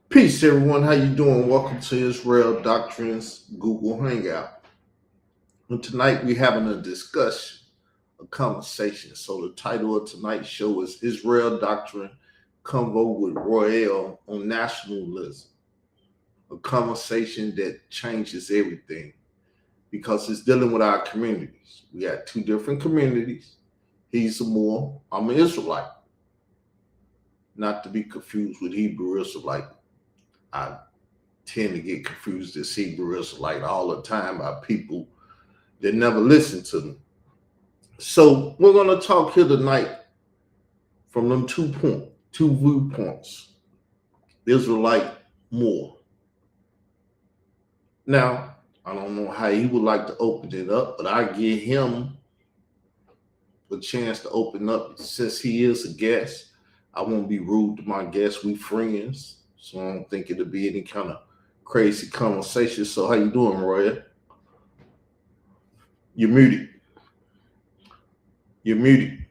Peace, everyone. How you doing? Welcome to Israel Doctrine's Google Hangout. And tonight we're having a discussion, a conversation. So the title of tonight's show is Israel Doctrine Convo with Rawyal on Nationalism. A conversation that changes everything because it's dealing with our communities. We got two different communities. He's a Moor, I'm an Israelite. Not to be confused with Hebrew Israelite. I tend to get confused as Hebrew Israelite all the time by people that never listen to me. So we're going to talk here tonight from them two viewpoints, Israelite Moor. Now, I don't know how he would like to open it up, but I give him a chance to open up since he is a guest. I won't be rude to my guests. We friends, so I don't think it'll be any kind of crazy conversation. So how you doing, Roya? You're muted. You're muted.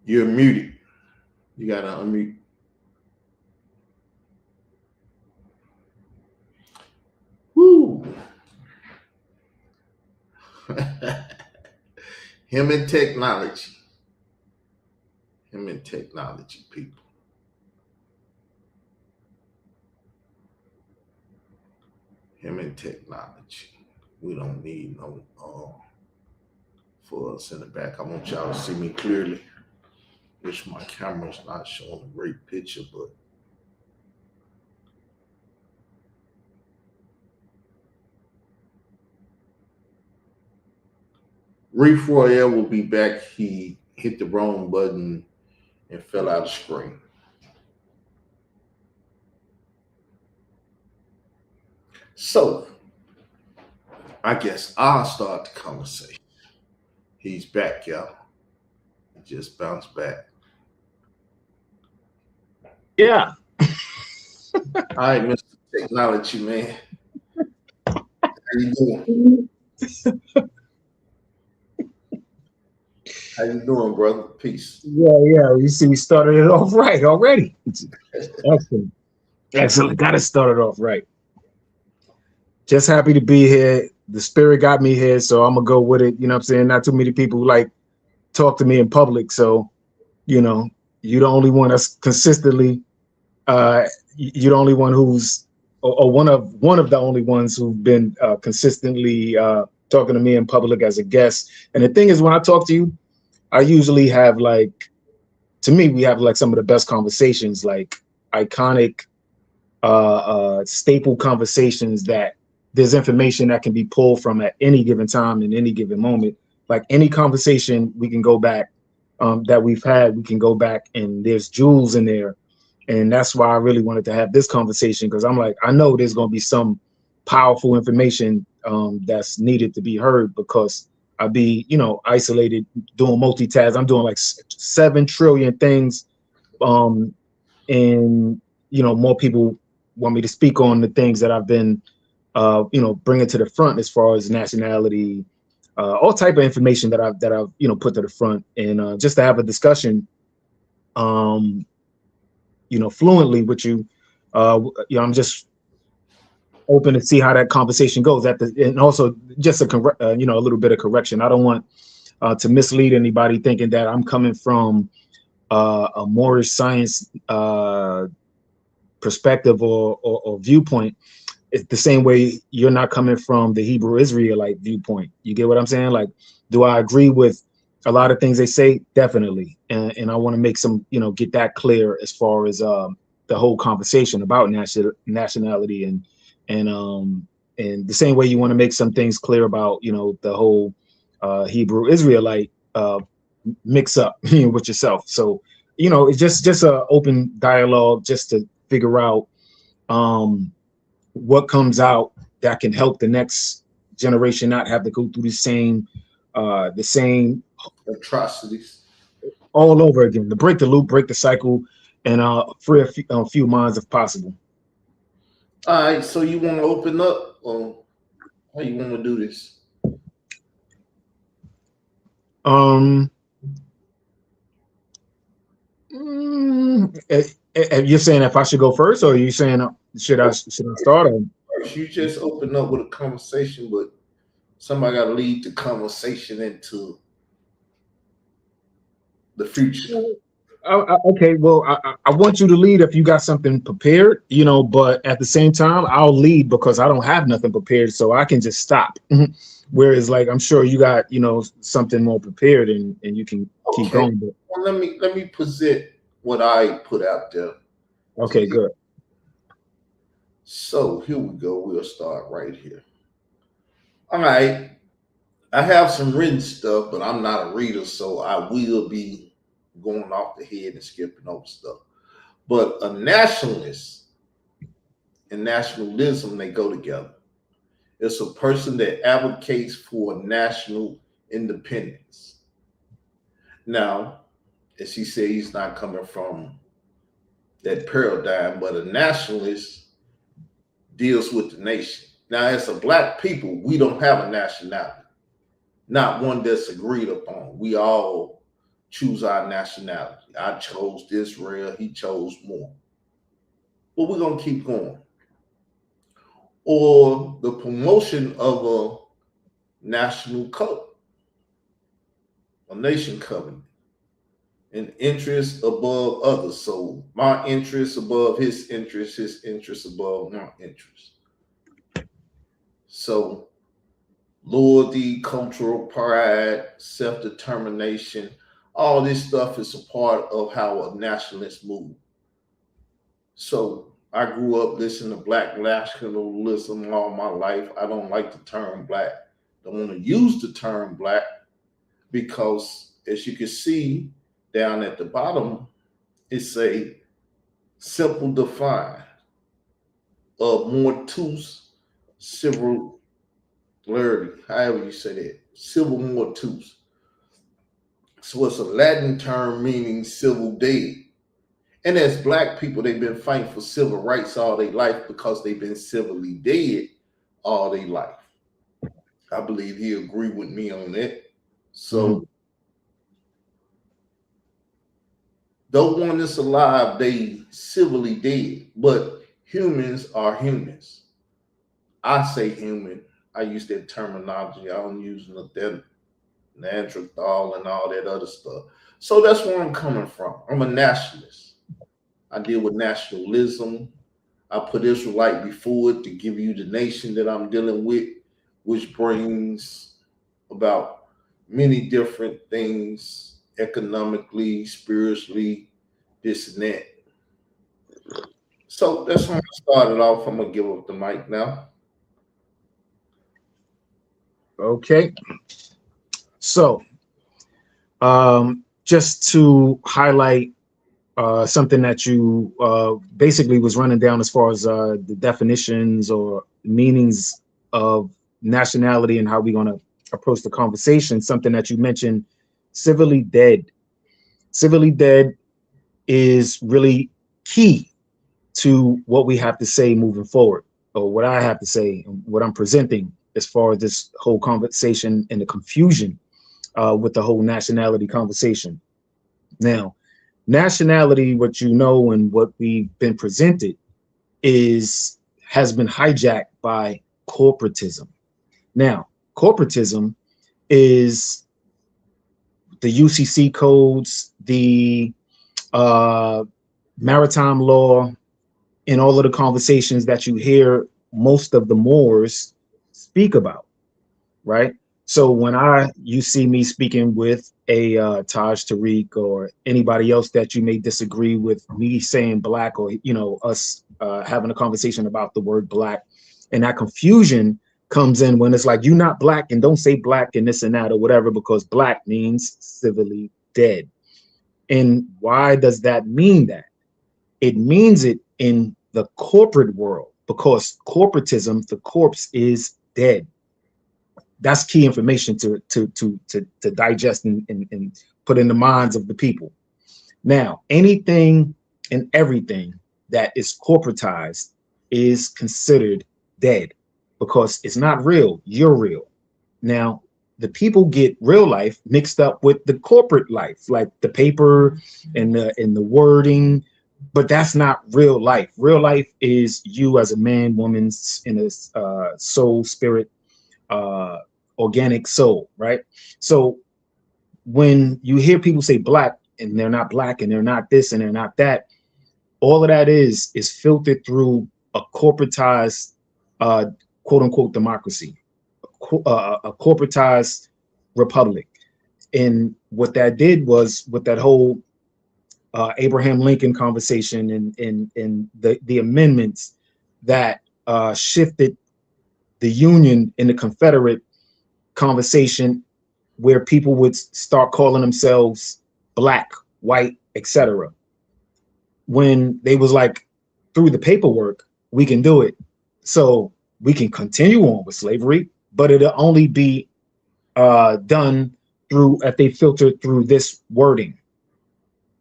You're muted. You gotta unmute. Woo! Him and technology. Him and technology, people. Him and technology. We don't need no for us in the back. I want y'all to see me clearly. Wish my camera's not showing a great picture, but Reef Royale will be back. He hit the wrong button and fell out of screen. So I guess I'll start the conversation. He's back, y'all. He just bounced back. Yeah. All right, Mr. Technology, man. How you doing? How you doing, brother? Peace. Yeah. You see, we started it off right already. Excellent. Got to start it off right. Just happy to be here. The spirit got me here, so I'm gonna go with it. You know what I'm saying? Not too many people like talk to me in public, so you know, you're the only one that's consistently. You're the only one who's, or one of the only ones who've been consistently talking to me in public as a guest. And the thing is, when I talk to you, I usually have like, to me, we have like some of the best conversations, like iconic, staple conversations that there's information that can be pulled from at any given time in any given moment. Like any conversation we can go back that we've had, we can go back and there's jewels in there. And that's why I really wanted to have this conversation, because I'm like, I know there's going to be some powerful information that's needed to be heard, because I'd be, isolated doing multitask. I'm doing like 7 trillion things. And, more people want me to speak on the things that I've been, bringing to the front as far as nationality, all type of information that I've put to the front, and just to have a discussion, fluently with you. I'm just open to see how that conversation goes. And also just a little bit of correction. I don't want to mislead anybody thinking that I'm coming from a Moorish science perspective or viewpoint. It's the same way you're not coming from the Hebrew Israelite viewpoint. You get what I'm saying? Like, do I agree with a lot of things they say? Definitely. And I want to make some, get that clear as far as the whole conversation about nationality and the same way you want to make some things clear about, the whole Hebrew Israelite mix up with yourself. So, it's just a open dialogue just to figure out what comes out that can help the next generation not have to go through the same Atrocities. all over again, to break the loop, break the cycle, and free a few minds if possible. All right, so you want to open up, or how you want to do this? You're saying if I should go first, or are you saying should I start? Or? First, you just open up with a conversation, but somebody got to lead the conversation into the future. Okay, well, I want you to lead if you got something prepared, but at the same time, I'll lead because I don't have nothing prepared, so I can just stop. Whereas, like, I'm sure you got, something more prepared and you can keep Okay. going. But, Well, let me present what I put out there. okay, good. So here we go. We'll start right here. All right. I have some written stuff, but I'm not a reader, so I will be going off the head and skipping over stuff. But a nationalist and nationalism, they go together. It's a person that advocates for national independence. Now, as he said, he's not coming from that paradigm, but a nationalist deals with the nation. Now, as a black people, we don't have a nationality, not one that's agreed upon. We all choose our nationality. I chose Israel, he chose more. But we're going to keep going. Or the promotion of a national code, a nation covenant, an interest above others. So my interest above his interest above my interest. So loyalty, cultural pride, self-determination, all this stuff is a part of how a nationalist move. So I grew up listening to black nationalism all my life. I don't like the term black. Don't want to use the term black because, as you can see down at the bottom, it's a simple define of mortus civil clarity, however you say that, civil mortus. So it's a Latin term meaning civil dead. And as black people, they've been fighting for civil rights all their life because they've been civilly dead all their life. I believe he agreed with me on that. So though one is alive, they civilly dead. But humans are humans. I say human. I use that terminology. I don't use Neanderthal and all that other stuff. So that's where I'm coming from. I'm a nationalist. I deal with nationalism. I put Israelite before it to give you the nation that I'm dealing with, which brings about many different things economically, spiritually, this and that. So that's when I started off. I'm going to give up the mic now. Okay. So, just to highlight something that you basically was running down as far as the definitions or meanings of nationality and how we're going to approach the conversation, something that you mentioned, civilly dead. Civilly dead is really key to what we have to say moving forward, or what I have to say, and what I'm presenting as far as this whole conversation and the confusion with the whole nationality conversation. Now, nationality, what you know and what we've been presented, has been hijacked by corporatism. Now, corporatism is the UCC codes, the maritime law, and all of the conversations that you hear most of the Moors speak about, right? So when you see me speaking with a Taj Tariq or anybody else that you may disagree with me saying black, or us having a conversation about the word black, and that confusion comes in when it's like, you're not black and don't say black and this and that or whatever, because black means civilly dead. And why does that mean that? It means it in the corporate world because corporatism, the corpse is dead. That's key information to digest and put in the minds of the people. Now, anything and everything that is corporatized is considered dead because it's not real. You're real. Now, the people get real life mixed up with the corporate life, like the paper and the wording, but that's not real life. Real life is you as a man, woman, in a soul, spirit, uh, organic soul, right? So when you hear people say black and they're not black and they're not this and they're not that, all of that is filtered through a corporatized, uh, quote unquote, democracy, a corporatized republic. And what that did was with that whole Abraham Lincoln conversation and the amendments that shifted the Union and the Confederate conversation, where people would start calling themselves black, white, etc. When they was like, through the paperwork, we can do it. So we can continue on with slavery, but it'll only be done through, if they filter through this wording,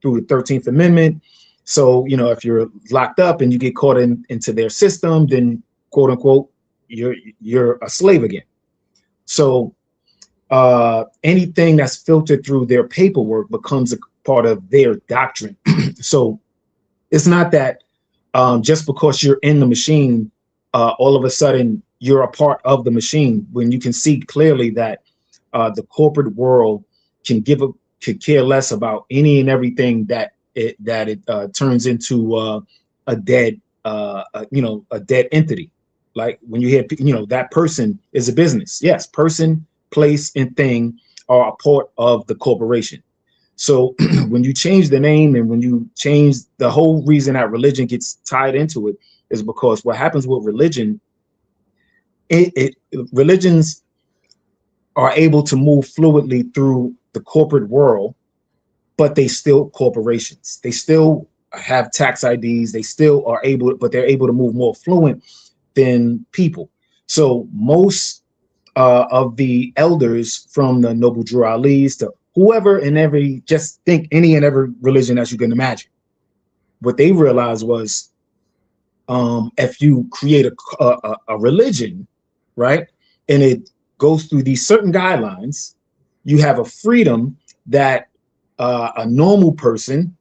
through the 13th Amendment. So, you know, if you're locked up and you get caught into their system, then quote unquote, you're a slave again. So anything that's filtered through their paperwork becomes a part of their doctrine. So it's not that just because you're in the machine, all of a sudden you're a part of the machine, when you can see clearly that the corporate world could care less about any and everything that it turns into a dead a dead entity. Like when you hear, you know, that person is a business. Yes, person, place, and thing are a part of the corporation. So when you change the name and when you change, the whole reason that religion gets tied into it is because what happens with religion, religions are able to move fluidly through the corporate world, but they still corporations. They still have tax IDs. They still are able, but they're able to move more fluent than people. So most of the elders, from the Noble Drew Ali's to whoever and every, just think any and every religion that you can imagine, what they realized was, if you create a religion, right, and it goes through these certain guidelines, you have a freedom that a normal person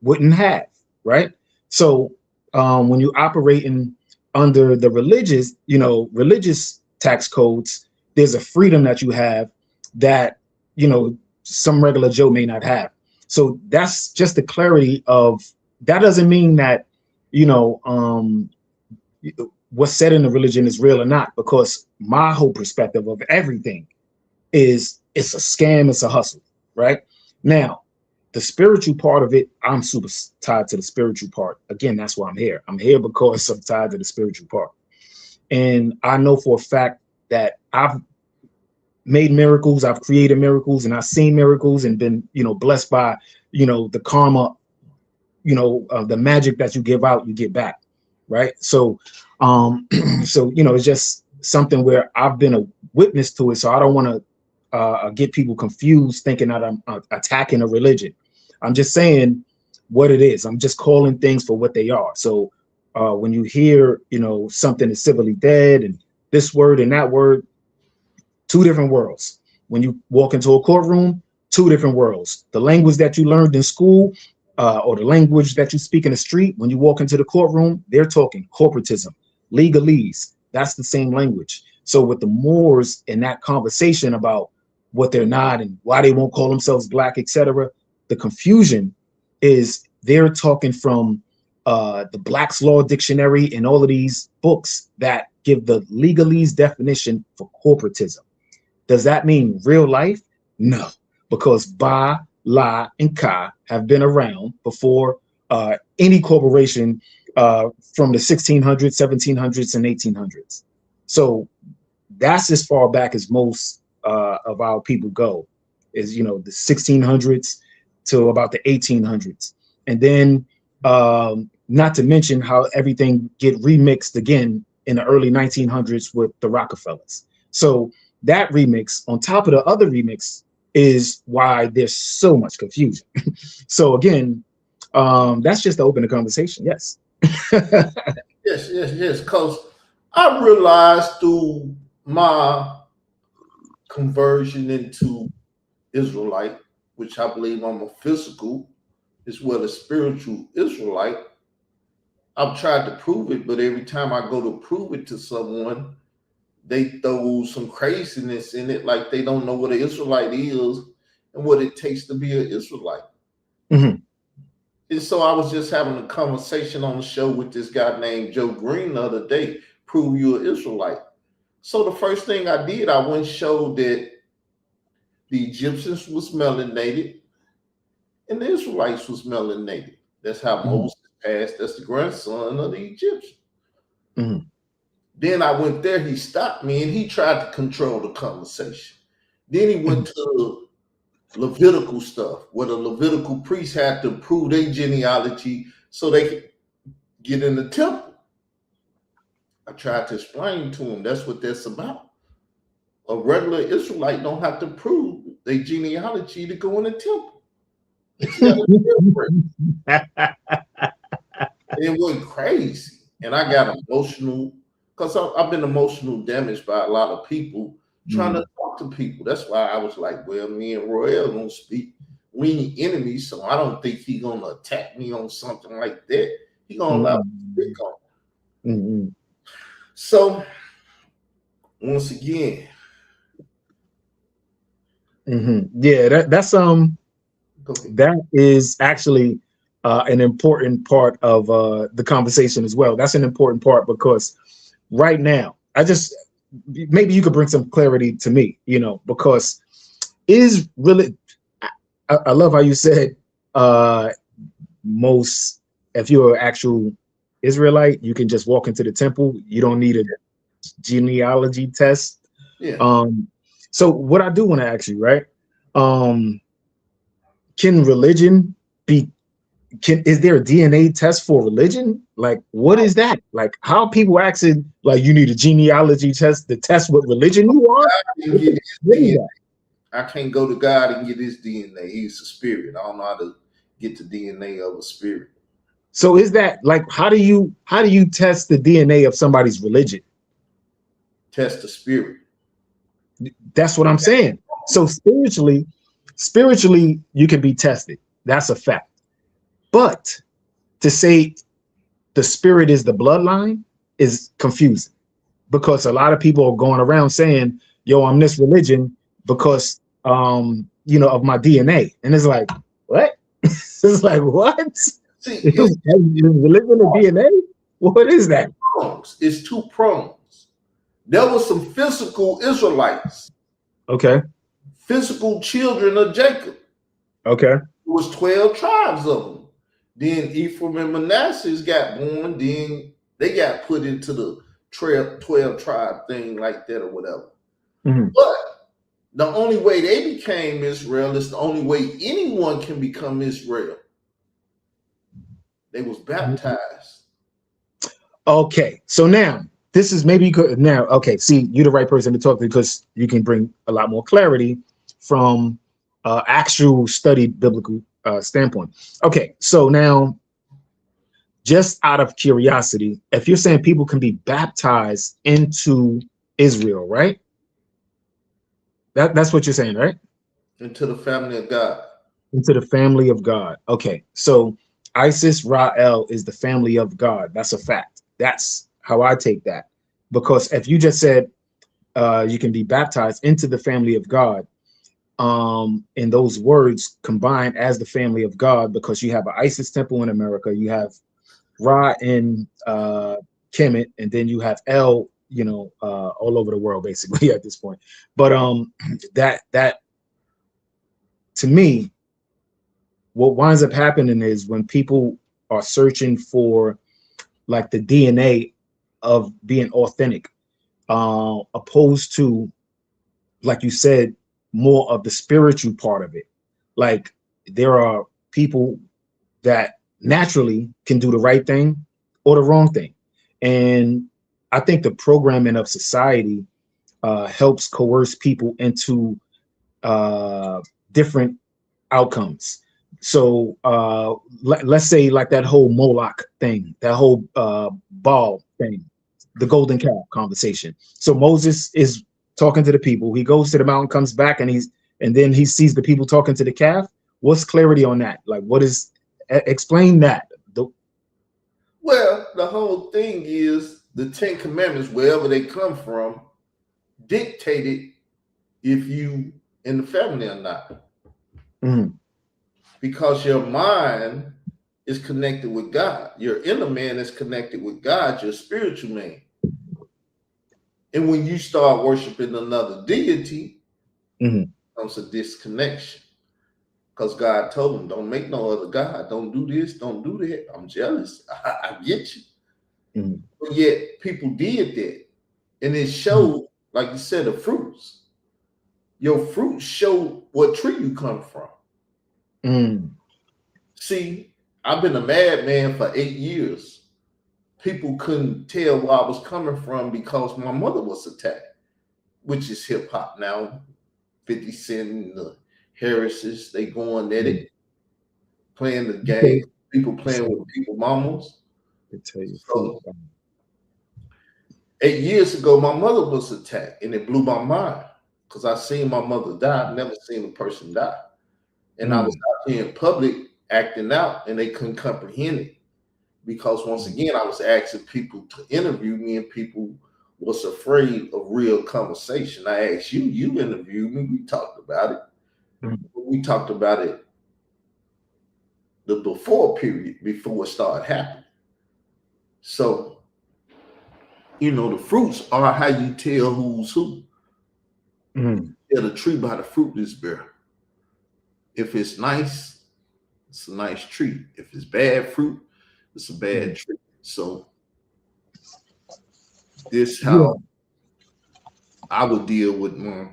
wouldn't have, right? So when you operating under the religious tax codes, there's a freedom that you have that, you know, some regular Joe may not have. So that's just the clarity of, that doesn't mean that, you know, what's said in the religion is real or not, because my whole perspective of everything is it's a scam, it's a hustle, right? Now, the spiritual part of it, I'm super tied to the spiritual part. Again, that's why I'm here. I'm here because I'm tied to the spiritual part. And I know for a fact that I've made miracles, I've created miracles, and I've seen miracles and been, you know, blessed by, you know, the karma, you know, the magic that you give out, you get back, right? So, so, you know, it's just something where I've been a witness to it. So I don't want to get people confused thinking that I'm attacking a religion. I'm just saying what it is. I'm just calling things for what they are. So when you hear, you know, something is civilly dead and this word and that word, two different worlds. When you walk into a courtroom, two different worlds. The language that you learned in school or the language that you speak in the street, when you walk into the courtroom, they're talking corporatism, legalese. That's the same language. So with the Moors in that conversation about what they're not and why they won't call themselves black, etc., the confusion is they're talking from the Black's Law Dictionary and all of these books that give the legalese definition for corporatism. Does that mean real life? No, because Ba, La, and Ka have been around before any corporation from the 1600s, 1700s, and 1800s. So that's as far back as most of our people go, is, you know, the 1600s to about the 1800s. And then not to mention how everything get remixed again in the early 1900s with the Rockefellers. So that remix on top of the other remix is why there's so much confusion. So again, that's just to open the conversation. Yes. Yes. Because I realized through my conversion into Israelite, which I believe I'm a physical, is what a spiritual Israelite. I've tried to prove it, but every time I go to prove it to someone, they throw some craziness in it, like they don't know what an Israelite is and what it takes to be an Israelite. Mm-hmm. And so I was just having a conversation on the show with this guy named Joe Green the other day, prove you're an Israelite. So the first thing I did, I went and showed that the Egyptians was melanated and the Israelites was melanated. That's how Moses passed. That's the grandson of the Egyptian. Mm-hmm. Then I went there, he stopped me and he tried to control the conversation. Then he went to Levitical stuff, where the Levitical priests had to prove their genealogy so they could get in the temple. I tried to explain to him that's what that's about. A regular Israelite don't have to prove their genealogy to go in the temple. It went crazy. And I got emotional because I've been emotional damaged by a lot of people trying to talk to people. That's why I was like, well, me and Rawyal don't speak. We ain't enemies, so I don't think he's gonna attack me on something like that. He gonna allow me to speak on it. Mm-hmm. So once again, yeah, that is actually an important part of the conversation as well. That's an important part because right now, maybe you could bring some clarity to me, because is really, I love how you said if you're an actual Israelite, you can just walk into the temple. You don't need a genealogy test. Yeah. So what I do want to ask you, right? Can religion is there a DNA test for religion? Like, what is that? Like, how people asking, like, you need a genealogy test to test what religion you are? I can't go to God and get his DNA. He's a spirit. I don't know how to get the DNA of a spirit. So is that like, how do you test the DNA of somebody's religion? Test the spirit. That's what I'm saying. So spiritually, you can be tested. That's a fact. But to say the spirit is the bloodline is confusing because a lot of people are going around saying, yo, I'm this religion because, of my DNA. And it's like, what? It's like, what? See, religion and DNA? What is that? It's two prongs. There were some physical Israelites. Okay. Physical children of Jacob. Okay. There was 12 tribes of them. Then Ephraim and Manasseh got born. Then they got put into the 12 tribe thing like that or whatever. Mm-hmm. But the only way they became Israel is the only way anyone can become Israel. They was baptized. Okay. So now, this is maybe you could now. Okay, see, you're the right person to talk to because you can bring a lot more clarity from actual studied biblical standpoint. Okay, so now, just out of curiosity, if you're saying people can be baptized into Israel, right? That's what you're saying, right? Into the family of God. Into the family of God. Okay, so Isis Rawyal is the family of God. That's a fact. That's how I take that. Because if you just said you can be baptized into the family of God, and those words combined as the family of God, because you have an Isis temple in America, you have Ra in Kemet, and then you have El, all over the world basically at this point. But that to me, what winds up happening is when people are searching for like the DNA of being authentic, opposed to, like you said, more of the spiritual part of it. Like there are people that naturally can do the right thing or the wrong thing. And I think the programming of society helps coerce people into different outcomes. So let's say like that whole Moloch thing, that whole Baal thing, the golden calf conversation. So Moses is talking to the people. He goes to the mountain, comes back, and then he sees the people talking to the calf. What's clarity on that? Like, what is Explain that. Well, the whole thing is the Ten Commandments, wherever they come from, dictated if you in the family or not. Mm. Because your mind is connected with God. Your inner man is connected with God, your spiritual man. And when you start worshiping another deity, comes a disconnection. Because God told him, don't make no other God. Don't do this. Don't do that. I'm jealous. I get you. But yet people did that. And it showed, like you said, the fruits. Your fruits show what tree you come from. See, I've been a madman for 8 years. People couldn't tell where I was coming from because my mother was attacked, which is hip hop now. 50 Cent and the Harrises, they going at it, playing the game. People playing with people mamas. So 8 years ago, my mother was attacked, and it blew my mind because I seen my mother die. I've never seen a person die. And I was out here in public acting out, and they couldn't comprehend it. Because once again, I was asking people to interview me, and people was afraid of real conversation. I asked you, you interviewed me, we talked about it. We talked about it the before period, before it started happening. So, you know, the fruits are how you tell who's who. Tell the tree by the fruit is bear. If it's nice, it's a nice tree. If it's bad fruit, it's a bad tree. So this how I would deal with my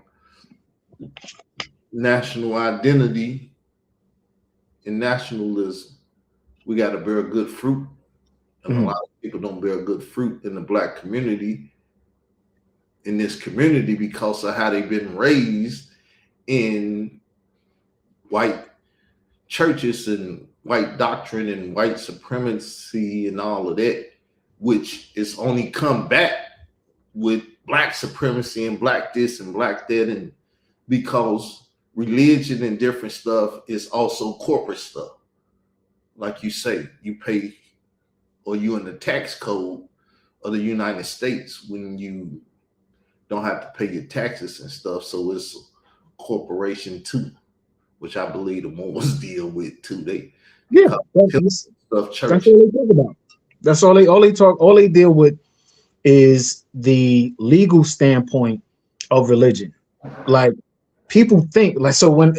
national identity and nationalism. We got to bear good fruit. And a lot of people don't bear good fruit in the Black community, in this community, because of how they've been raised in white churches and white doctrine and white supremacy and all of that, which is only come back with Black supremacy and Black this and Black that, and because religion and different stuff is also corporate stuff. Like you say, you pay, or you in the tax code of the United States when you don't have to pay your taxes and stuff. So it's a corporation too, which I believe the Mormons deal with too. That's all they talk about. That's all they deal with is the legal standpoint of religion. Like people think like, so when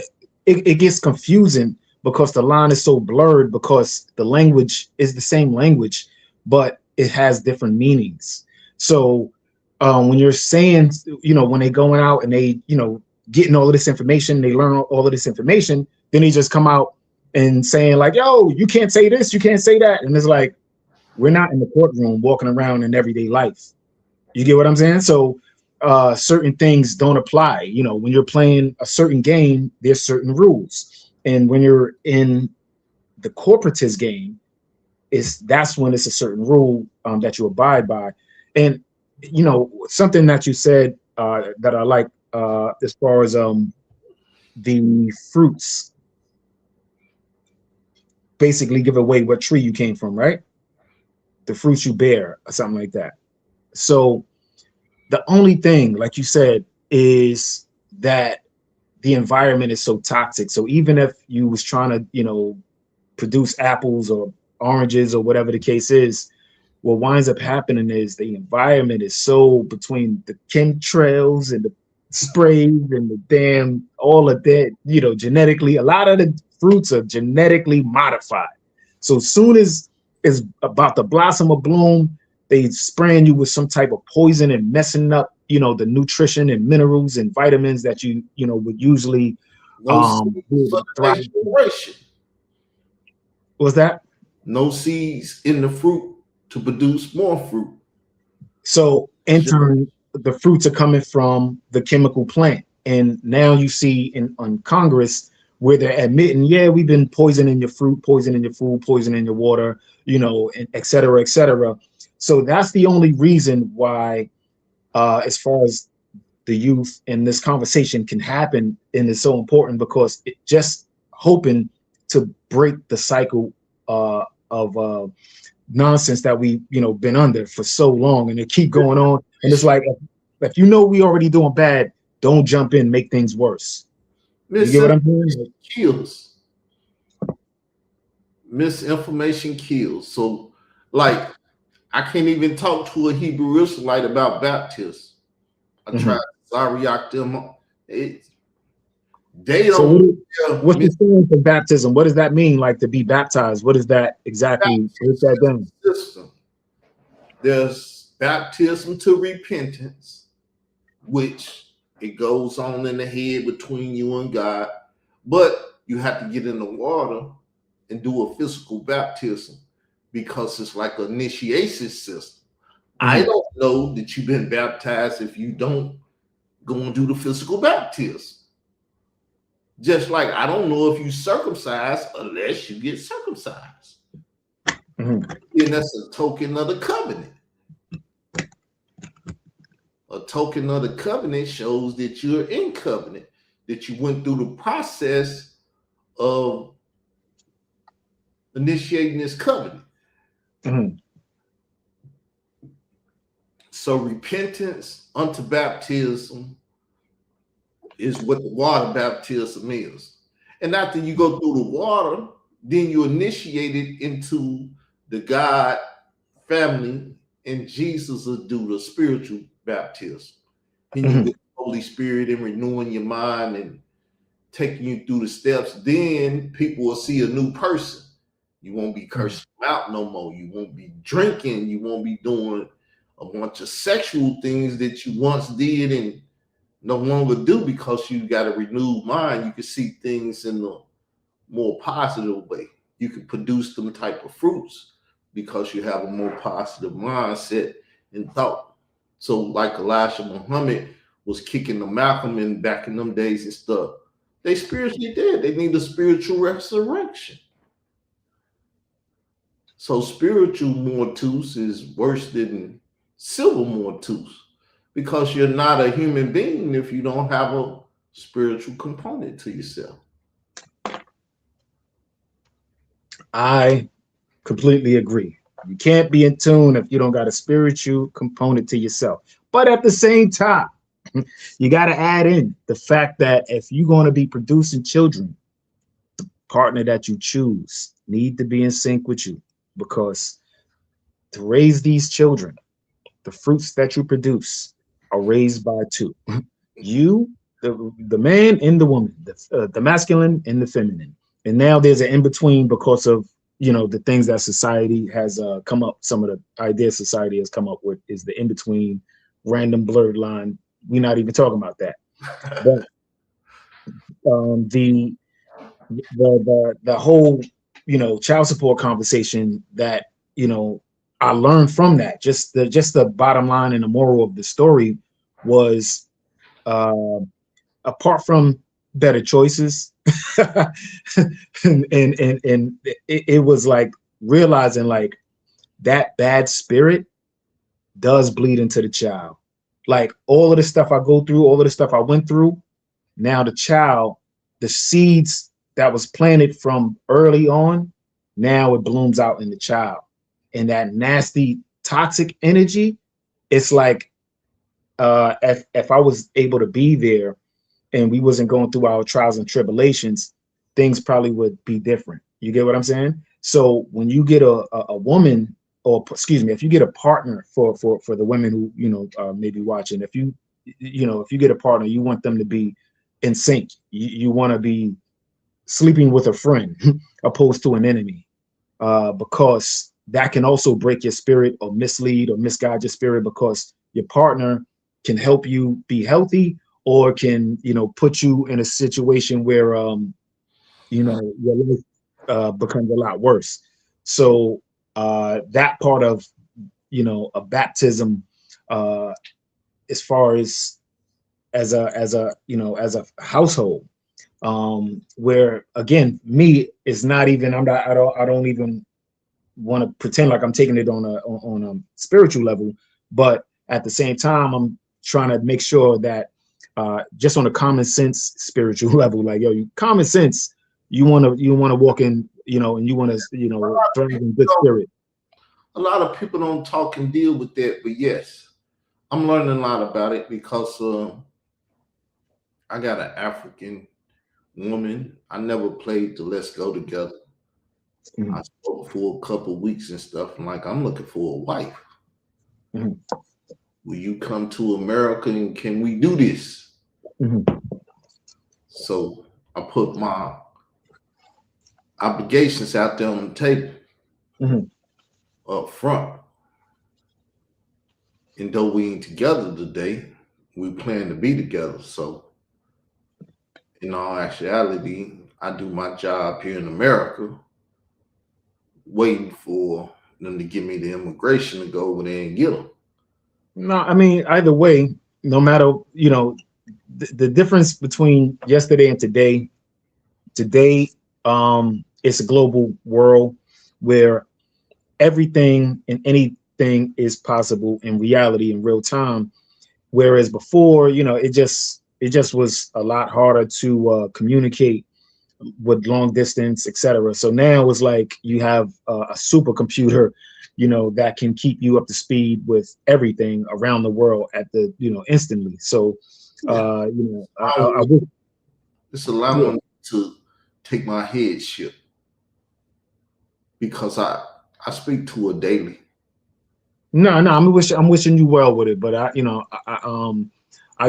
it gets confusing because the line is so blurred, because the language is the same language, but it has different meanings. So when you're saying, you know, when they going out and they, you know, getting all of this information, they learn all of this information, then they just come out and saying like, yo, you can't say this, you can't say that. And it's like, we're not in the courtroom walking around in everyday life. You get what I'm saying? So certain things don't apply. You know, when you're playing a certain game, there's certain rules. And when you're in the corporatist game, that's when it's a certain rule that you abide by. And, you know, something that you said that I like as far as the fruits basically give away what tree you came from, right? The fruits you bear or something like that. So the only thing, like you said, is that the environment is so toxic. So even if you was trying to, you know, produce apples or oranges or whatever the case is, what winds up happening is the environment is so, between the chemtrails and the sprays and the damn, all of that, you know, genetically, a lot of the fruits are genetically modified. So as soon as it's about to blossom or bloom, they spraying you with some type of poison and messing up, you know, the nutrition and minerals and vitamins that you know would usually thrive. What's that? No seeds in the fruit to produce more fruit. So in turn, the fruits are coming from the chemical plant. And now you see on Congress where they're admitting, yeah, we've been poisoning your fruit, poisoning your food, poisoning your water, you know, et cetera, et cetera. So that's the only reason why, as far as the youth and this conversation can happen, and it's so important, because it just hoping to break the cycle nonsense that we been under for so long, and it keep going on. And it's like, if you know we already doing bad, don't jump in, make things worse. You get what I'm saying? Kills. Misinformation kills. So, like, I can't even talk to a Hebrew Israelite about baptism. I tried to Rawyal them. They don't. What's the saying for baptism? What does that mean? Like, to be baptized? What is that exactly? Break that down. System. There's baptism to repentance, which it goes on in the head between you and God, but you have to get in the water and do a physical baptism because it's like an initiation system. I don't know that you've been baptized if you don't go and do the physical baptism. Just like I don't know if you circumcised unless you get circumcised. And that's a token of the covenant. A token of the covenant shows that you're in covenant, that you went through the process of initiating this covenant. So repentance unto baptism is what the water baptism is. And after you go through the water, then you're initiated into the God family, and Jesus will do the spiritual baptism. And you get the Holy Spirit and renewing your mind and taking you through the steps. Then people will see a new person. You won't be cursing out no more. You won't be drinking. You won't be doing a bunch of sexual things that you once did and no longer do, because you got a renewed mind. You can see things in a more positive way. You can produce them type of fruits because you have a more positive mindset and thought. So like Elijah Muhammad was kicking the Malcolm in back in them days and stuff, they spiritually dead. They need a spiritual resurrection. So spiritual mortus is worse than civil mortus, because you're not a human being if you don't have a spiritual component to yourself. I completely agree. You can't be in tune if you don't got a spiritual component to yourself. But at the same time, you got to add in the fact that if you're going to be producing children, the partner that you choose need to be in sync with you, because to raise these children, the fruits that you produce are raised by two. You, the man and the woman, the masculine and the feminine. And now there's an in-between because of, the things that society has come up, some of the ideas society has come up with is the in-between, random blurred line. We're not even talking about that. But the whole, child support conversation that, I learned from that, just the bottom line and the moral of the story was, apart from better choices, and it was like realizing like that bad spirit does bleed into the child. Like all of the stuff I go through, all of the stuff I went through, now the child, the seeds that was planted from early on, now it blooms out in the child. And that nasty toxic energy, it's like if I was able to be there and we wasn't going through our trials and tribulations, things probably would be different. You get what I'm saying? So when you get a woman, or excuse me, if you get a partner for the women who maybe watching, if you get a partner, you want them to be in sync. You want to be sleeping with a friend opposed to an enemy, because that can also break your spirit or mislead or misguide your spirit, because your partner can help you be healthy or can put you in a situation where your life becomes a lot worse. So that part of a baptism, as far as a household, where again, me is not even, I don't even want to pretend like I'm taking it on a spiritual level, but at the same time I'm trying to make sure that just on a common sense spiritual level, like common sense, you want to walk in and you want to, thrive in good spirit. A lot of people don't talk and deal with that, but yes, I'm learning a lot about it because I got an African woman. I never played the Let's Go Together. Mhm. I spoke for a couple weeks and stuff. And like, I'm looking for a wife. Mhm. Will you come to America and can we do this? Mhm. So I put my obligations out there on the table Mhm. up front. And though we ain't together today, we plan to be together. So in all actuality, I do my job here in America, waiting for them to give me the immigration to go over there and get them. No, I mean, either way, no matter, the difference between yesterday and today, it's a global world where everything and anything is possible in reality in real time. Whereas before, it just was a lot harder to communicate with long distance, etc. So now it's like you have a supercomputer, that can keep you up to speed with everything around the world at the, instantly. So, Yeah. I would, It's yeah. allowing me to take my headship because I speak to her daily. No, I'm wishing you well with it, but I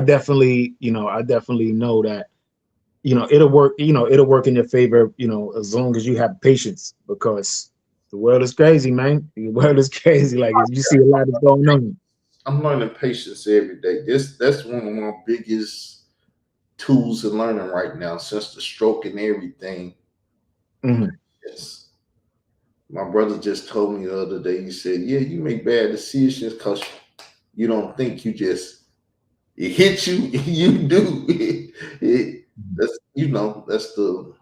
definitely, I definitely know that, it'll work, it'll work in your favor, as long as you have patience, because the world is crazy, man. The world is crazy. Like, you see a lot is going on. I'm learning patience every day. That's one of my biggest tools in learning right now since the stroke and everything. Hmm. Yes. My brother just told me the other day, he said, yeah, you make bad decisions because you don't think, you just it hits you, you do. That's the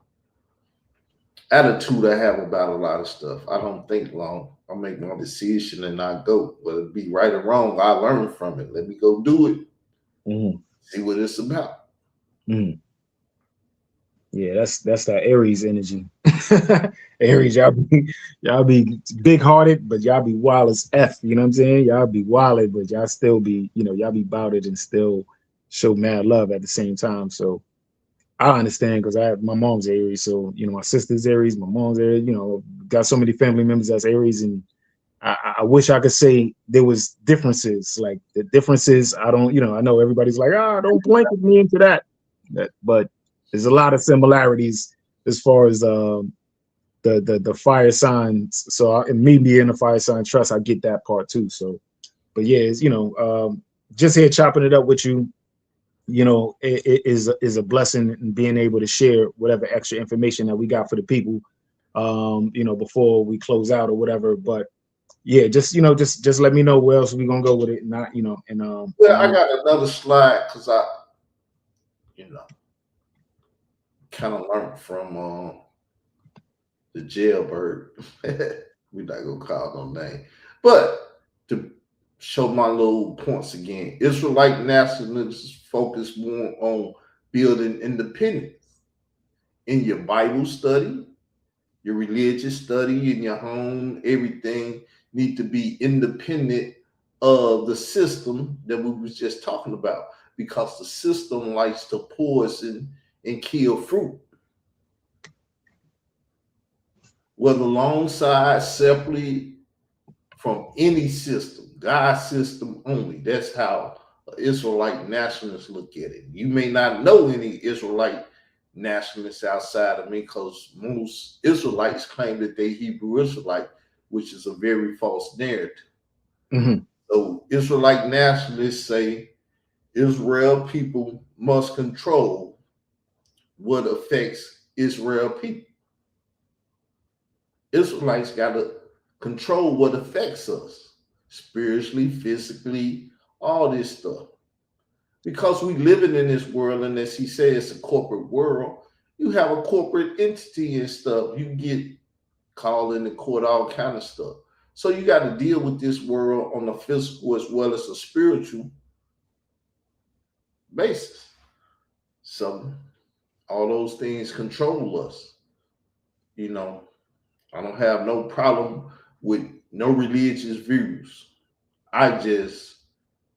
attitude I have about a lot of stuff. I don't think long. I make my decision and I go. Whether it be right or wrong, I learn from it. Let me go do it. Hmm. See what it's about. Hmm. Yeah, that's that Aries energy. Aries, y'all be big hearted, but y'all be wild as F. You know what I'm saying? Y'all be wild, but y'all still be, y'all be about it and still show mad love at the same time. So I understand, because I have my mom's Aries, so my sister's Aries, my mom's Aries. Got so many family members that's Aries, and I wish I could say there was differences. Like, the differences, I don't, I know everybody's like, don't blanket me into that. But there's a lot of similarities as far as the fire signs. So and me being a fire sign trust, I get that part too. So, but yeah, it's, just here chopping it up with you, it is a blessing in being able to share whatever extra information that we got for the people, before we close out or whatever. But yeah, just let me know where else we gonna go with it. Not, and Well, I got another slide because I, you know, kind of learned from the jailbird. We're not gonna call no name, but to show my little points again, Israelite nationalists focus more on building independence in your Bible study, your religious study, in your home. Everything need to be independent of the system that we was just talking about, because the system likes to poison and kill fruit, whether alongside, separately, from any system, God's system only. That's how Israelite nationalists look at it. You may not know any Israelite nationalists outside of me, because most Israelites claim that they Hebrew Israelite, which is a very false narrative. Mhm. So Israelite nationalists say Israel people must control what affects Israel people. Israelites got to control what affects us spiritually, physically, all this stuff. Because we living in this world, and as he said, it's a corporate world. You have a corporate entity and stuff. You get called into court, all kind of stuff. So you got to deal with this world on a physical as well as a spiritual basis. So all those things control us, you know. I don't have no problem with no religious views. I just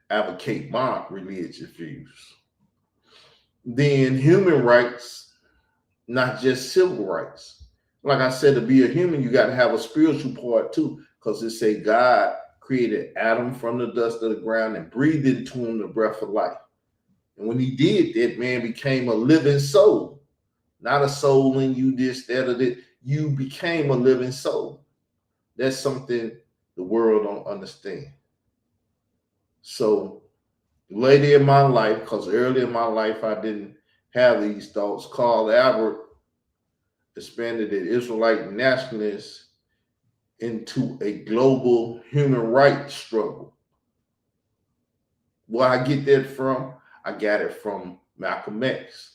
advocate my religious views. Then human rights, not just civil rights. Like I said, to be a human, you got to have a spiritual part too, because it say God created Adam from the dust of the ground and breathed into him the breath of life. And when he did that, man became a living soul, not a soul in you, this, that, or that. You became a living soul. That's something the world don't understand. So later in my life, because early in my life I didn't have these thoughts, Carl Albert expanded the Israelite nationalists into a global human rights struggle. Where I get that from? I got it from Malcolm X.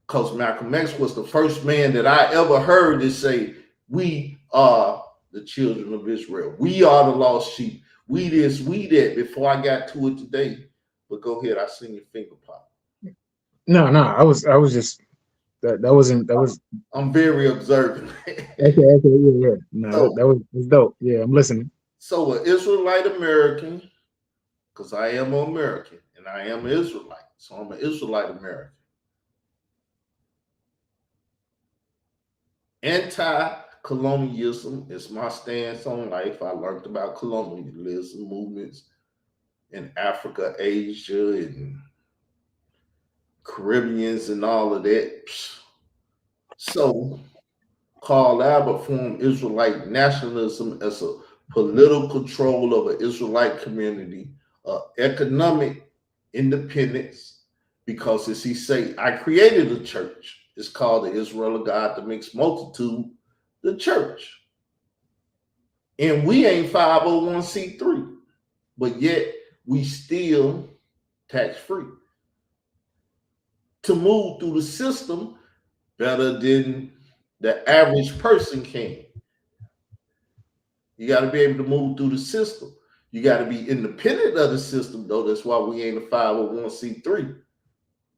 Because Malcolm X was the first man that I ever heard to say, we are the children of Israel. We are the lost sheep. We this, we that, before I got to it today. But go ahead, I seen your finger pop. No, I was just that was. I'm very observant. Okay, yeah. No, So, that's dope. Yeah, I'm listening. so an Israelite American, because I am an American and I am an Israelite. So I'm an Israelite American. Anti-colonialism is my stance on life. I learned about colonialism movements in Africa, Asia, and Caribbeans and all of that. So Carl Albert formed Israelite nationalism as a political control of an Israelite community, economic independence, because as he say, I created a church. It's called the Israel of God, the mixed multitude, the church. And we ain't 501c3, but yet we still tax free. To move through the system better than the average person can. You got to be able to move through the system. You got to be independent of the system, though. That's why we ain't a 501c3.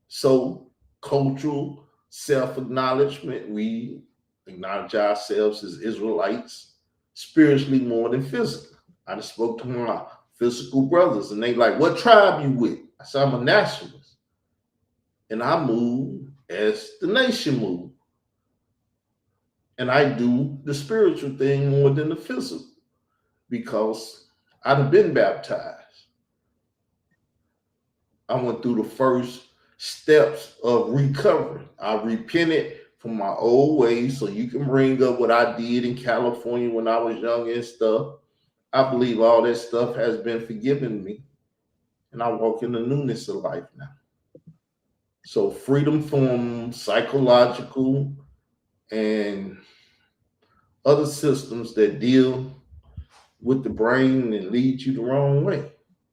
So cultural self-acknowledgement, we acknowledge ourselves as Israelites, spiritually more than physically. I just spoke to my physical brothers, and they like, what tribe you with? I said, I'm a nationalist. And I move as the nation moves. And I do the spiritual thing more than the physical, because I'd have been baptized. I went through the first steps of recovery. I repented from my old ways, so you can bring up what I did in California when I was young and stuff. I believe all that stuff has been forgiven me, and I walk in the newness of life now. So freedom from psychological and other systems that deal with the brain and lead you the wrong way.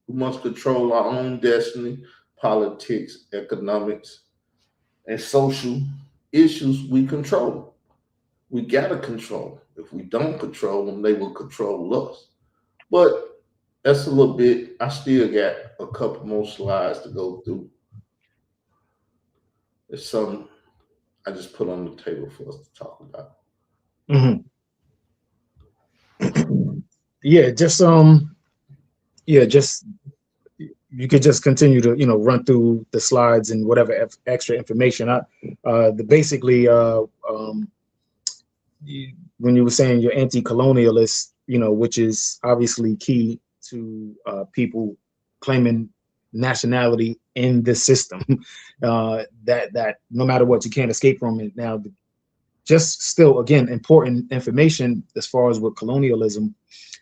We must control our own destiny, politics, economics, and social issues we control. We got to control. If we don't control them, they will control us. But that's a little bit. I still got a couple more slides to go through. It's something I just put on the table for us to talk about. Mm-hmm. Yeah, just you could just continue to run through the slides and whatever extra information. When you were saying you're anti-colonialist, which is obviously key to people claiming nationality in this system, that no matter what, you can't escape from it. Now, just still, again, important information as far as with colonialism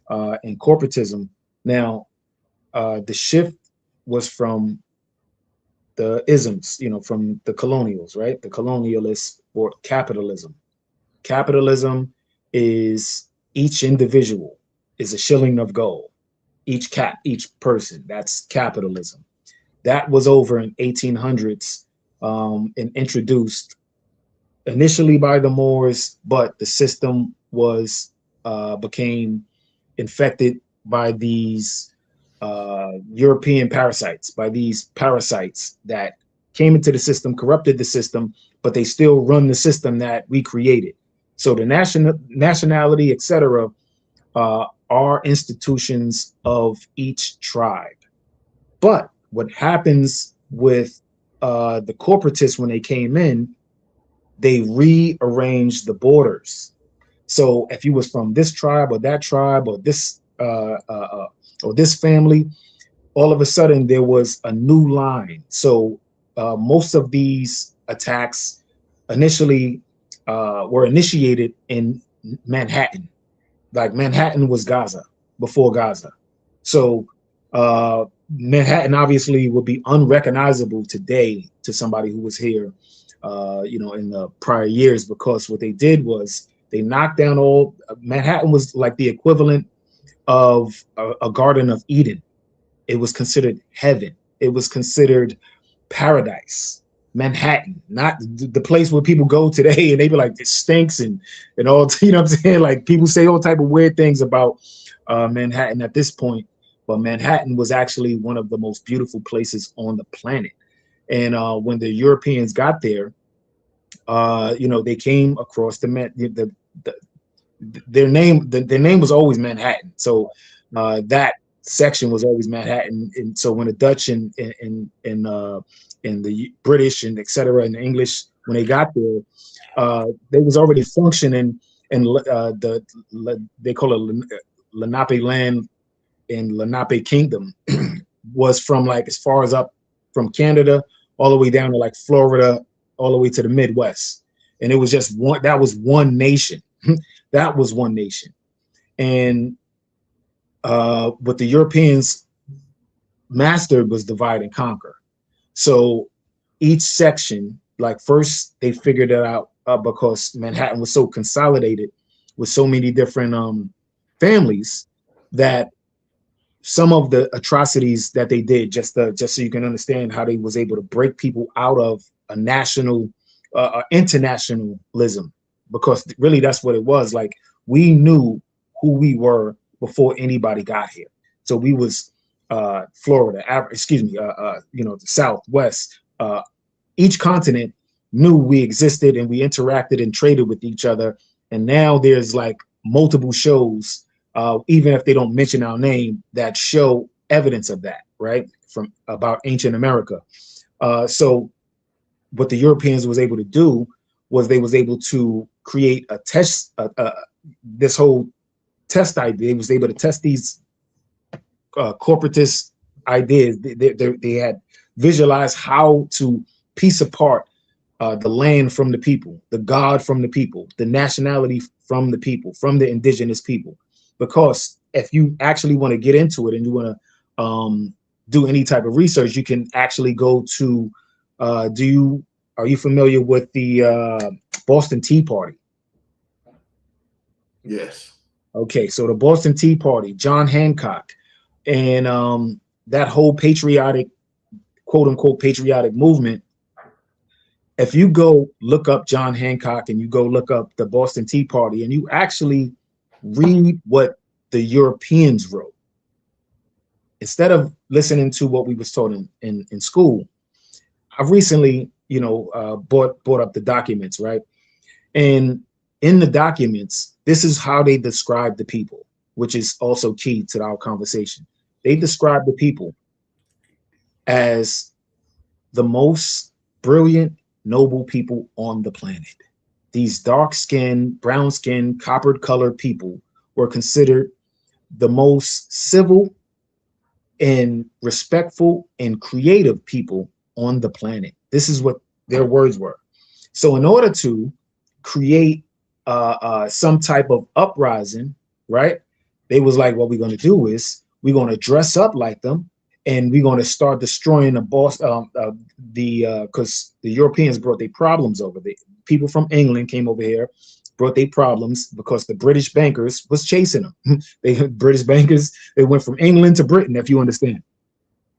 and corporatism. Now, the shift was from the isms, from the colonials, right? The colonialists or capitalism. Capitalism is each individual is a shilling of gold. Each person, that's capitalism. That was over in 1800s and introduced initially by the Moors, but the system became infected by these European parasites, that came into the system, corrupted the system, but they still run the system that we created. So the nationality, etc., are institutions of each tribe. But what happens with the corporatists when they came in, they rearranged the borders. So if you was from this tribe or that tribe or this family, all of a sudden there was a new line. So most of these attacks initially were initiated in Manhattan. Like Manhattan was Gaza before Gaza. So Manhattan obviously would be unrecognizable today to somebody who was here, in the prior years, because what they did was they knocked down all. Manhattan was like the equivalent of a Garden of Eden. It was considered heaven. It was considered paradise. Manhattan, not the place where people go today and they be like, it stinks and all, you know what I'm saying? Like people say all type of weird things about Manhattan at this point, but Manhattan was actually one of the most beautiful places on the planet. And when the Europeans got there, they came across their name was always Manhattan. So that section was always Manhattan. And so when the Dutch and the British and et cetera and the English, when they got there, they was already functioning in they call it Lenape land in Lenape Kingdom was from like as far as up from Canada all the way down to like Florida, all the way to the Midwest. And it was just that was one nation. That was one nation. And what the Europeans mastered was divide and conquer. So each section, like first they figured it out because Manhattan was so consolidated with so many different families that some of the atrocities that they did, just so you can understand how they was able to break people out of a national, internationalism, because really that's what it was. Like we knew who we were before anybody got here. So we was Florida, the South, West, each continent knew we existed and we interacted and traded with each other. And now there's like multiple shows, even if they don't mention our name, that show evidence of that, right? From about ancient America. So what the Europeans was able to do was they was able to create a test, this whole test idea. They was able to test these corporatist ideas. They had visualized how to piece apart the land from the people, the God from the people, the nationality from the people, from the indigenous people. Because if you actually want to get into it and you want to do any type of research, you can actually go to, are you familiar with the Boston Tea Party? Yes. Okay, so the Boston Tea Party, John Hancock, and that whole patriotic, quote unquote, patriotic movement. If you go look up John Hancock and you go look up the Boston Tea Party and you actually read what the Europeans wrote, instead of listening to what we was taught in school, I've recently, brought up the documents, right? And in the documents, this is how they describe the people, which is also key to our conversation. They describe the people as the most brilliant, noble people on the planet. These dark-skinned, brown-skinned, copper-colored people were considered the most civil and respectful and creative people on the planet. This is what their words were. So in order to create some type of uprising, right? They was like, what we're going to do is we're going to dress up like them, and we're going to start destroying the boss. Because the Europeans brought their problems over. The people from England came over here, brought their problems because the British bankers was chasing them. British bankers, they went from England to Britain, if you understand.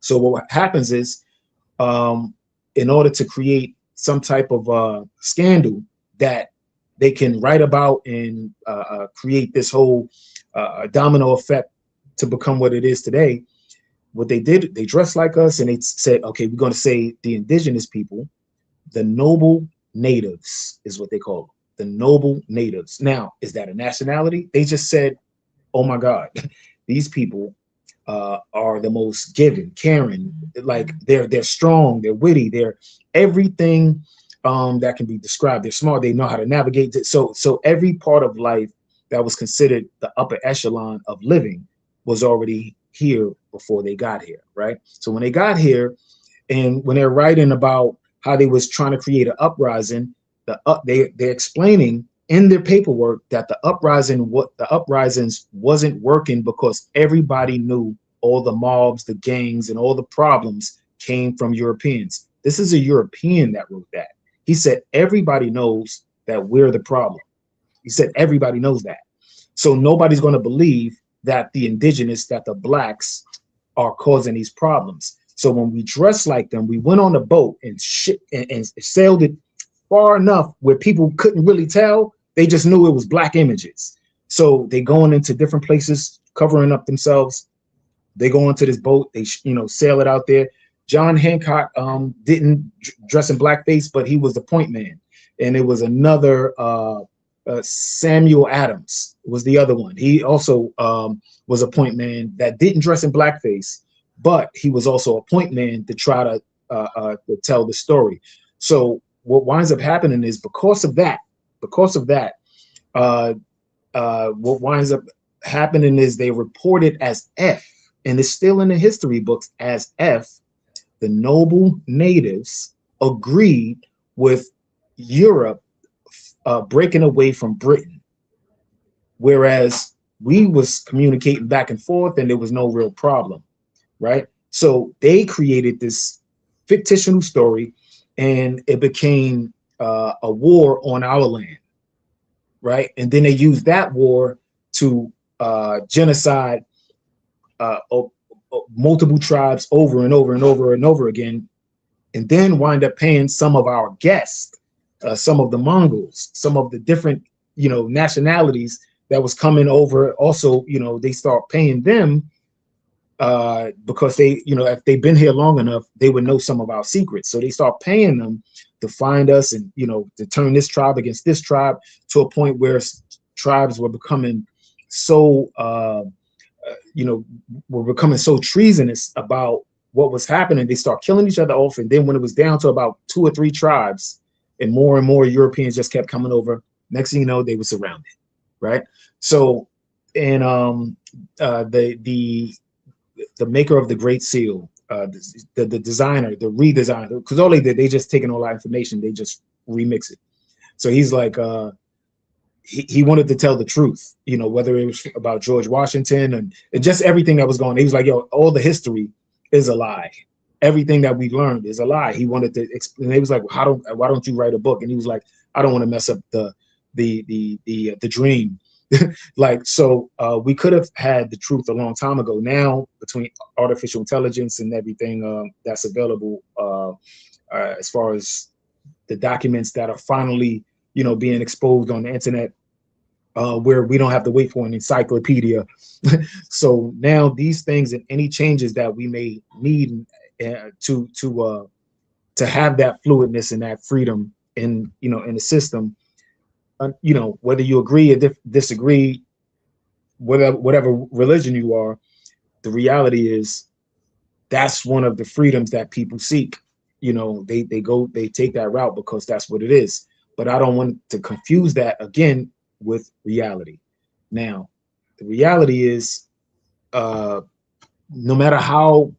So what happens is, in order to create some type of scandal that they can write about and create this whole domino effect to become what it is today, what they did, they dressed like us and they said, okay, we're going to say the indigenous people, the noble natives is what they call them. the noble natives. Now, is that a nationality? They just said, oh my God, these people are the most giving, caring, like they're strong, they're witty, they're everything that can be described. They're smart, they know how to navigate it. So every part of life that was considered the upper echelon of living was already here before they got here, right? So when they got here, and when they're writing about how they was trying to create an uprising, they're explaining in their paperwork that the uprisings wasn't working because everybody knew all the mobs, the gangs, and all the problems came from Europeans. This is a European that wrote that. He said everybody knows that we're the problem. He said everybody knows that. So nobody's going to believe that the indigenous, that the blacks are causing these problems. So when we dressed like them, we went on a boat and sailed it far enough where people couldn't really tell. They just knew it was black images. So they going into different places, covering up themselves. They go into this boat, they sail it out there. John Hancock didn't dress in blackface, but he was the point man. And it was another Samuel Adams was the other one. He also was a point man that didn't dress in blackface, but he was also a point man to try to tell the story. So what winds up happening is because of that, what winds up happening is they report it as F, and it's still in the history books as F. The noble natives agreed with Europe breaking away from Britain, whereas we was communicating back and forth and there was no real problem, right? So they created this fictional story and it became a war on our land, right? And then they used that war to genocide multiple tribes over and over and over and over again, and then wind up paying some of our guests, some of the Mongols, some of the different, nationalities that was coming over. Also, they start paying them because they, if they've been here long enough, they would know some of our secrets. So they start paying them to find us and, to turn this tribe against this tribe, to a point where tribes were becoming so, were becoming so treasonous about what was happening. They start killing each other off. And then when it was down to about 2 or 3 tribes and more Europeans just kept coming over, next thing you know, they were surrounded, right? So, and the maker of the Great Seal, the designer, the redesigner, because all they did, they just taken all that information, they just remix it. So he's like, he wanted to tell the truth, whether it was about George Washington and just everything that was going on. He was like, yo, all the history is a lie. Everything that we learned is a lie. He wanted to explain. He was like, why don't you write a book? And he was like, I don't want to mess up the dream. Like, so we could have had the truth a long time ago. Now, between artificial intelligence and everything that's available, as far as the documents that are finally, being exposed on the internet, where we don't have to wait for an encyclopedia. So now these things and any changes that we may need to have that fluidness and that freedom in the system, whether you agree or disagree, whatever religion you are, the reality is that's one of the freedoms that people seek. They take that route because that's what it is. But I don't want to confuse that again with reality. Now, the reality is, no matter how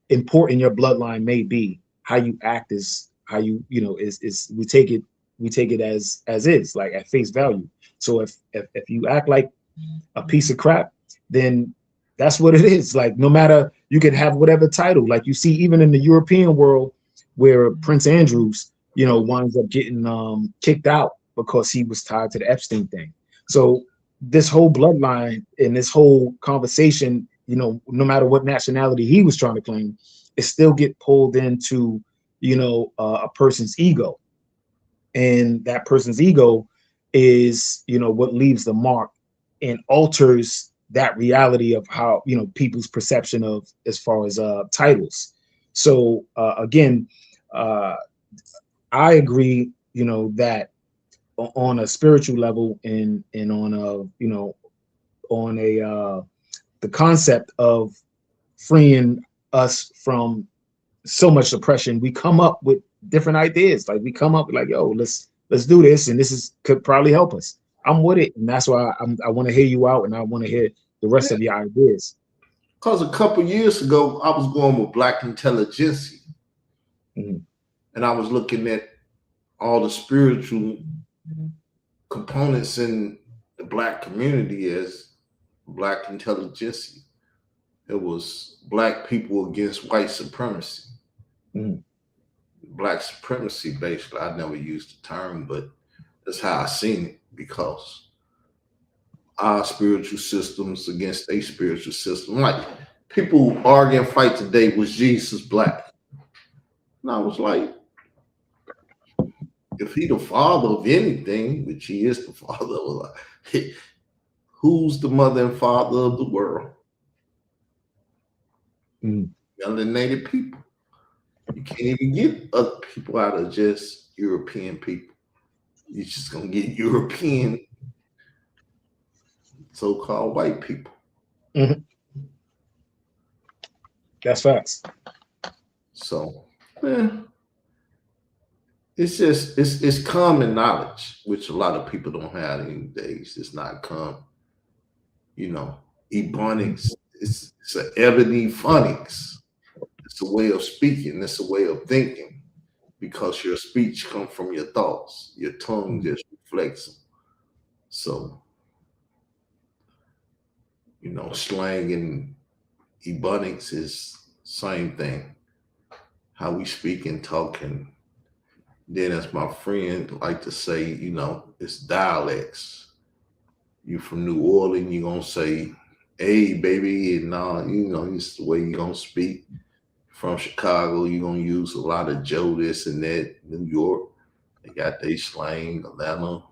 important your bloodline may be, how you act is how you is we take it as is, like at face value. So if you act like a piece of crap, then that's what it is. Like, no matter, you could have whatever title, like you see even in the European world, where Prince Andrews, winds up getting kicked out because he was tied to the Epstein thing. So this whole bloodline and this whole conversation, no matter what nationality he was trying to claim, it still get pulled into, a person's ego. And that person's ego is, what leaves the mark and alters that reality of how, people's perception of, as far as titles. So again, I agree, that on a spiritual level and on a, on a the concept of freeing us from so much oppression, we come up with different ideas. Like we come up with like, yo, let's do this, and could probably help us. I'm with it, and that's why I want to hear you out, and I want to hear the rest of your ideas. Because a couple years ago, I was going with Black intelligentsia, Mhm. and I was looking at all the spiritual components in the Black community as Black intelligentsia. It was Black people against white supremacy. Mhm. Black supremacy, basically. I never used the term, but that's how I seen it, because our spiritual systems against a spiritual system. Like people argue and fight today, was Jesus black? And I was like, if he the father of anything, which he is the father of, who's the mother and father of the world? Mhm. Melanated people. You can't even get other people out of just European people. You're just gonna get European so-called white people. Mhm. That's facts. So, it's just it's common knowledge, which a lot of people don't have these days. It's not common, Ebonics. It's an ebony phonics. It's a way of speaking. It's a way of thinking, because your speech comes from your thoughts. Your tongue just reflects them. So, slang and ebonics is same thing. How we speak and talk, and then, as my friend like to say, it's dialects. You from New Orleans, you're gonna say, hey baby, and it's the way you're gonna speak. From Chicago, you're gonna use a lot of Joe this and that. New York, they got their slang. Atlanta,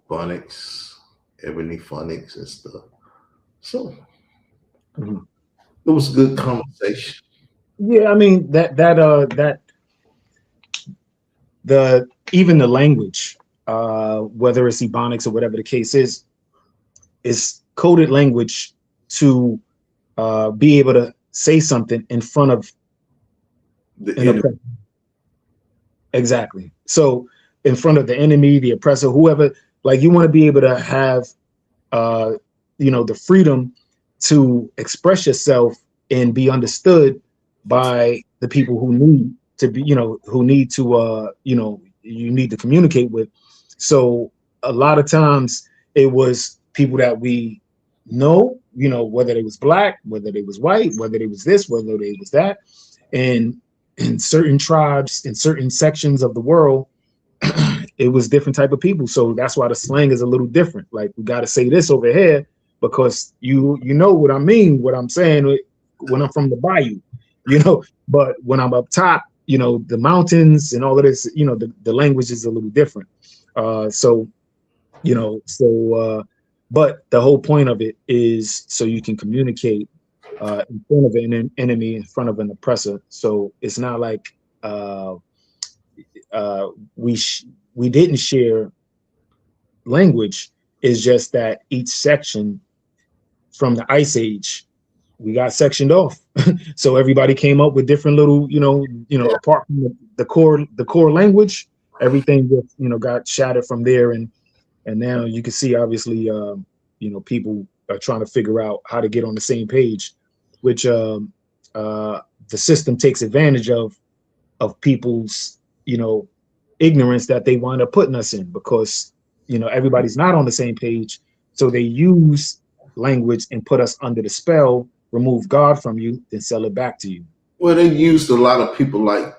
phonics, ebony phonics and stuff. So Mhm. it was a good conversation. Yeah, I mean that the even the language, whether it's Ebonics or whatever the case is coded language to be able to say something in front of The an enemy. oppressor. Exactly. So in front of the enemy, the oppressor, whoever, like you want to be able to have, the freedom to express yourself and be understood by the people who need to be, who need to, you need to communicate with. So a lot of times it was people that we know, whether they was black, whether they was white, whether they was this, whether they was that. And in certain tribes, in certain sections of the world, it was different type of people. So that's why the slang is a little different. Like we got to say this over here because you know what I mean, what I'm saying when I'm from the bayou, but when I'm up top, the mountains and all of this, the language is a little different. So, but the whole point of it is so you can communicate in front of an enemy, in front of an oppressor. So it's not like uh, uh, we didn't share language. It's just that each section from the Ice Age, we got sectioned off. So everybody came up with different little, apart from the core language, everything just got shattered from there, and now you can see obviously, people are trying to figure out how to get on the same page, which the system takes advantage of people's ignorance that they wind up putting us in, because everybody's not on the same page, so they use language and put us under the spell, remove God from you, then sell it back to you. Well, they used a lot of people like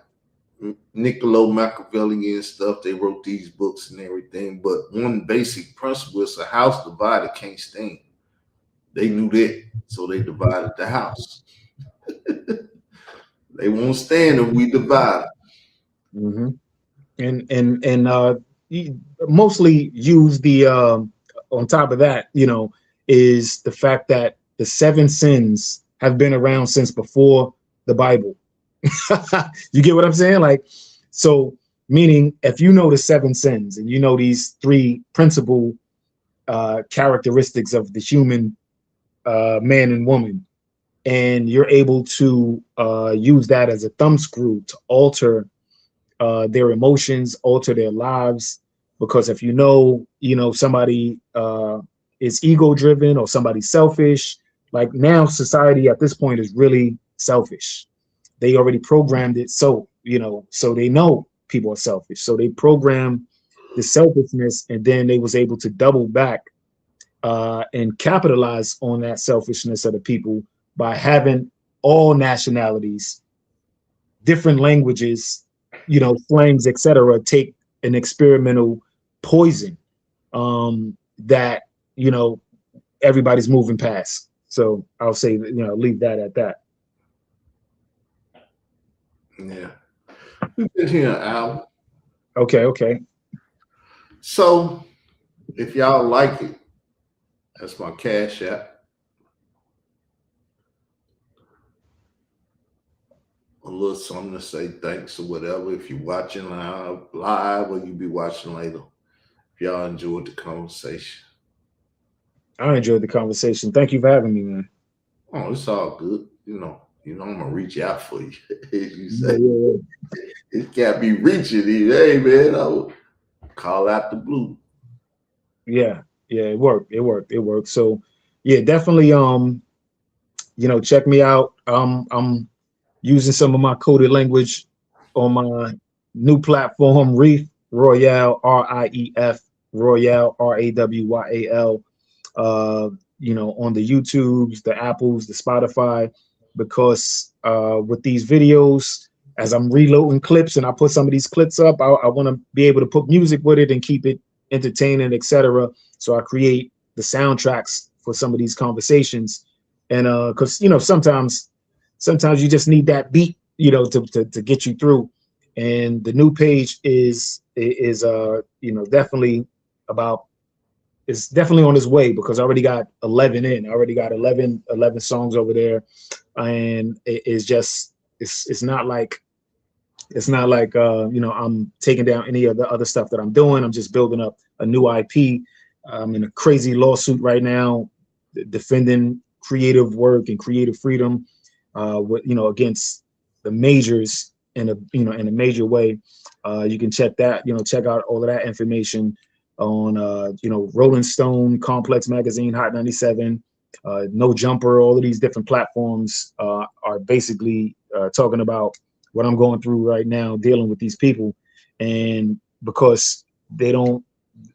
Niccolo Machiavelli and stuff. They wrote these books and everything, but one basic principle is a house divided can't stand. They knew that, so they divided the house. They won't stand if we divide. Mm-hmm. And mostly use the on top of that, is the fact that the seven sins have been around since before the Bible. You get what I'm saying? Like So meaning if you know the 7 sins and you know these 3 principal characteristics of the human man and woman, and you're able to use that as a thumbscrew to alter their emotions, alter their lives. Because if you know somebody is ego driven or somebody's selfish, like now society at this point is really selfish. They already programmed it, so so they know people are selfish. So they program the selfishness, and then they was able to double back and capitalize on that selfishness of the people by having all nationalities, different languages, slangs, etc., take an experimental poison that everybody's moving past. So I'll say leave that at that. Yeah. We've been here an hour. Okay. So if y'all like it, that's my Cash App. A little something to say thanks or whatever. If you're watching live or you be watching later. If y'all enjoyed the conversation. I enjoyed the conversation. Thank you for having me, man. Oh, it's all good. I'm gonna reach out for you. As you say. Yeah. It can't be reaching you. Hey man, I'll call out the blue. Yeah, it worked. So yeah, definitely check me out. I'm using some of my coded language on my new platform, Reef Royale, RIEF, Royale, RAWYAL. On the YouTubes, the Apples, the Spotify, because with these videos, as I'm reloading clips and I put some of these clips up, I want to be able to put music with it and keep it entertaining, etc. So I create the soundtracks for some of these conversations, and because sometimes you just need that beat, to get you through. And the new page is definitely about it's definitely on its way, because I already got 11 in. I already got 11 songs over there, and it's not like I'm taking down any of the other stuff that I'm doing. I'm just building up a new IP. I'm in a crazy lawsuit right now, defending creative work and creative freedom, against the majors in a major way. You can check out all of that information on Rolling Stone, Complex Magazine, Hot 97, No Jumper. All of these different platforms are basically talking about what I'm going through right now, dealing with these people. And because they know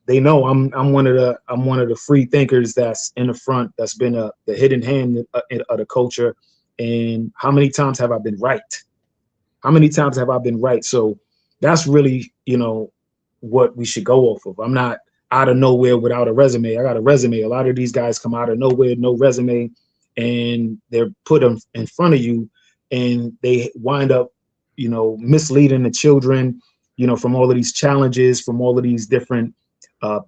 I'm one of the free thinkers that's in the front, that's been the hidden hand of the culture. And how many times have I been right? So that's really what we should go off of. I'm not out of nowhere without a resume. I got a resume. A lot of these guys come out of nowhere, no resume, and they're put in front of you, and they wind up misleading the children, from all of these challenges, from all of these different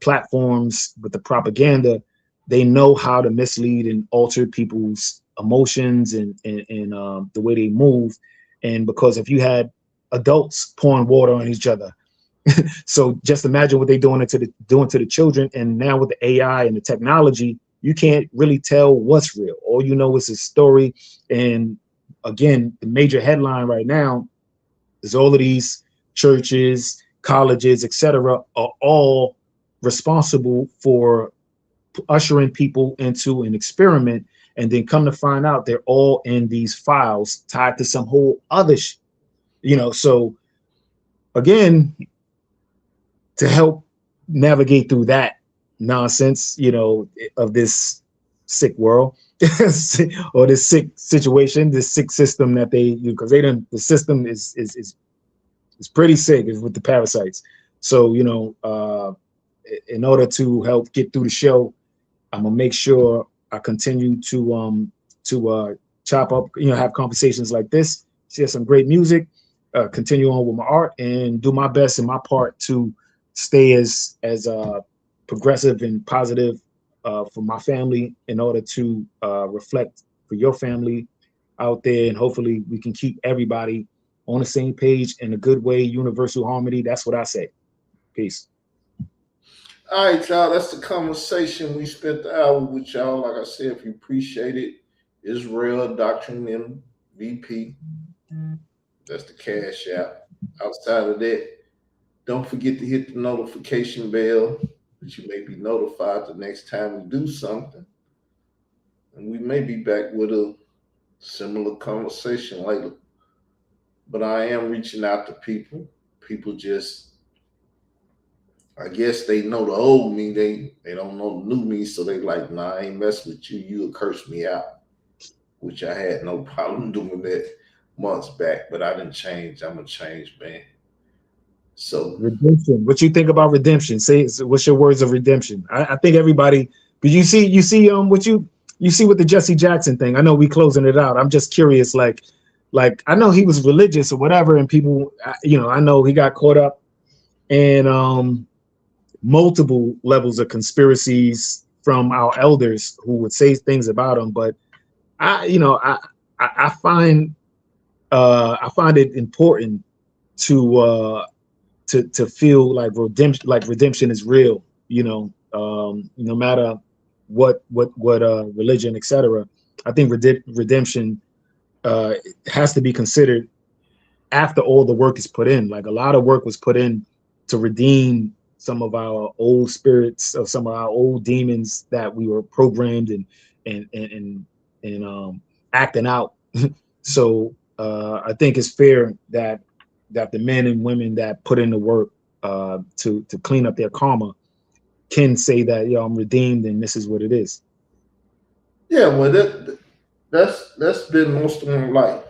platforms with the propaganda. They know how to mislead and alter people's emotions and the way they move. And because if you had adults pouring water on each other, so just imagine what they're doing to the children. And now with the AI and the technology, you can't really tell what's real. All you know is a story. And again, the major headline right now is all of these churches, colleges, etc., are all responsible for ushering people into an experiment, and then come to find out they're all in these files tied to some whole other so again, to help navigate through that nonsense, of this sick world or this sick situation, this sick system that because the system is pretty sick, is with the parasites. So, in order to help get through the show, I'm gonna make sure I continue to chop up, have conversations like this, share some great music, continue on with my art, and do my best in my part to stay as progressive and positive for my family, in order to reflect for your family out there, and hopefully we can keep everybody on the same page in a good way, universal harmony. That's what I say. Peace. All right, y'all. That's the conversation we spent the hour with y'all. Like I said, if you appreciate it, Israel Doctrine MVP. That's the cash app. Outside of that, don't forget to hit the notification bell that you may be notified the next time we do something. And we may be back with a similar conversation later. But I am reaching out to people. People just, I guess they know the old me. They don't know the new me. So they like, nah, I ain't mess with you. You'll curse me out. Which I had no problem doing that months back. But I didn't change. I'm a changed man. So Redemption. What you think about redemption? Say, what's your words of redemption? I think everybody, but you see what you see with the Jesse Jackson thing. I know we closing it out. I'm just curious, like I know he was religious or whatever, and people, I know he got caught up in multiple levels of conspiracies from our elders who would say things about him. But I find it important to feel like redemption is real, no matter what religion, etc. I think redemption has to be considered after all the work is put in. Like a lot of work was put in to redeem some of our old spirits, or some of our old demons that we were programmed and acting out. So I think it's fair that the men and women that put in the work to clean up their karma can say that, I'm redeemed and this is what it is. yeah, well, that's been most of my life.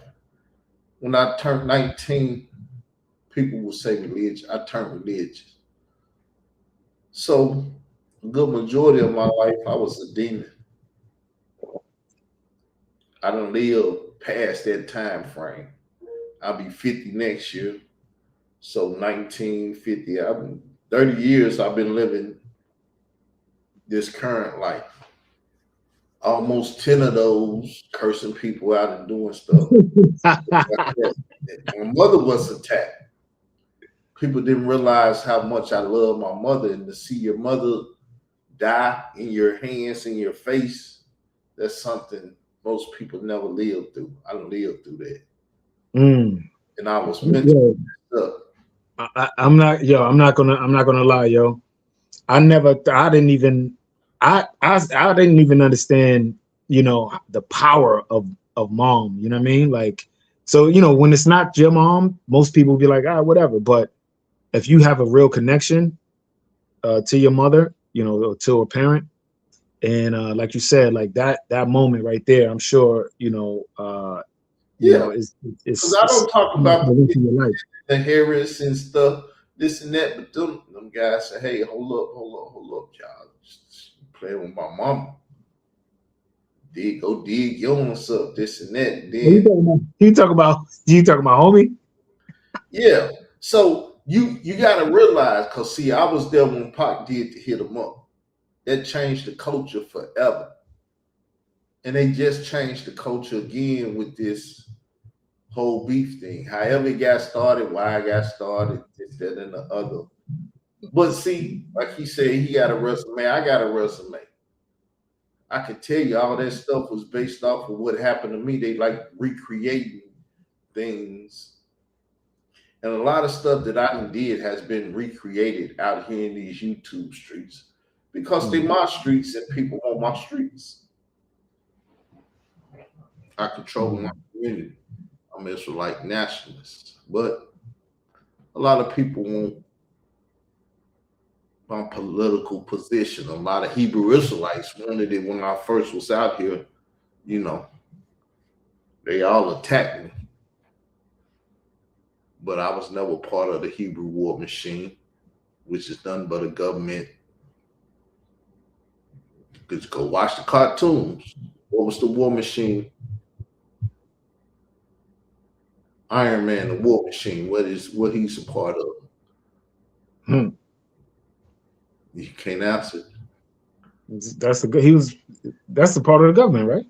When I turned 19, people will say religion. I turned religious. So a good majority of my life, I was a demon. I don't live past that time frame. I'll be 50 next year. So 1950, 30 years I've been living this current life. Almost 10 of those cursing people out and doing stuff. My mother was attacked. People didn't realize how much I love my mother, and to see your mother die in your hands, in your face, that's something most people never lived through. I lived through that. And I was mentally up. I'm not gonna lie, yo. I didn't even understand, the power of mom. You know what I mean? Like, so when it's not your mom, most people be like, whatever. But if you have a real connection to your mother, or to a parent, and like you said, like that moment right there, I'm sure, Because I don't talk about your life. the Harris and stuff, this and that, but them guys say, hey, hold up, y'all. Just playing with my mama. Go dig your own stuff, this and that. And then You talking about homie? yeah. So you gotta realize, cause see, I was there when Pac did to hit him up. That changed the culture forever. And they just changed the culture again with this whole beef thing. However it got started, why it got started, this, that, and the other. But see, like he said, he got a resume. I got a resume. I can tell you all that stuff was based off of what happened to me. They like recreating things. And a lot of stuff that I did has been recreated out here in these YouTube streets. Because they're my streets and people on my streets. I control my community. I'm Israelite nationalist. But a lot of people want my political position. A lot of Hebrew Israelites wanted it when I first was out here. They all attacked me. But I was never part of the Hebrew war machine, which is done by the government. Just go watch the cartoons. What was the war machine? Iron Man, the war machine. What he's a part of? You can't answer. That's the part of the government, right?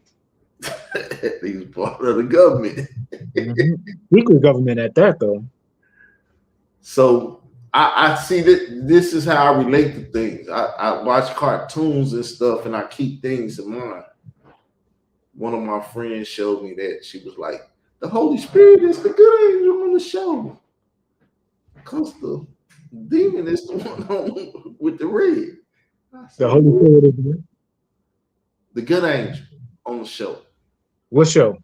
He's part of the government. Secret government at that, though. So I see that this is how I relate to things. I watch cartoons and stuff, and I keep things in mind. One of my friends showed me that. She was like, "The Holy Spirit is the good angel on the show, because the demon is the one on, with the red." The Holy Spirit is the good angel on the show. What show?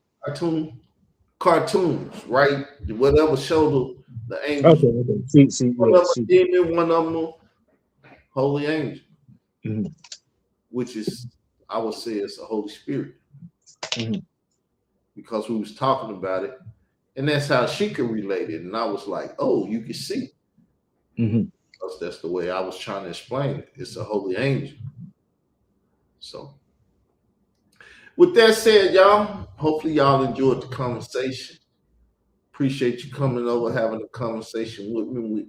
Cartoons, right? Whatever show the angels. Okay. See, one of them demon, one of them holy angel, which is, I would say, it's the Holy Spirit, because we was talking about it, and that's how she could relate it, and I was like, oh, you can see, because that's the way I was trying to explain it. It's a holy angel. So, with that said, y'all, hopefully y'all enjoyed the conversation. Appreciate you coming over, having a conversation with me.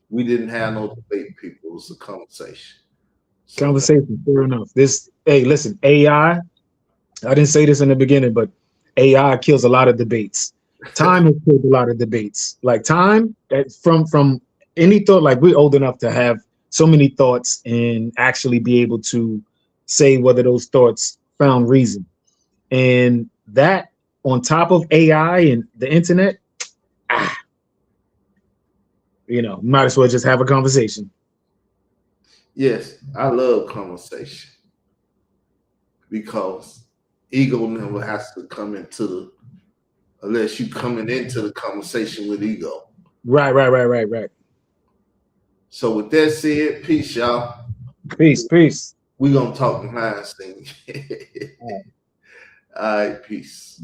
We didn't have no debate, people. It was a conversation. Conversation, fair enough. Hey, listen, AI, I didn't say this in the beginning, but AI kills a lot of debates. Time has killed a lot of debates. Like time, from any thought, like we're old enough to have so many thoughts and actually be able to say whether those thoughts found reason. And that on top of AI and the internet, might as well just have a conversation. Yes, I love conversation, because ego never has to come into unless you coming into the conversation with ego. Right. So with that said, peace, y'all. Peace. We're gonna talk behind the scenes. All right, peace.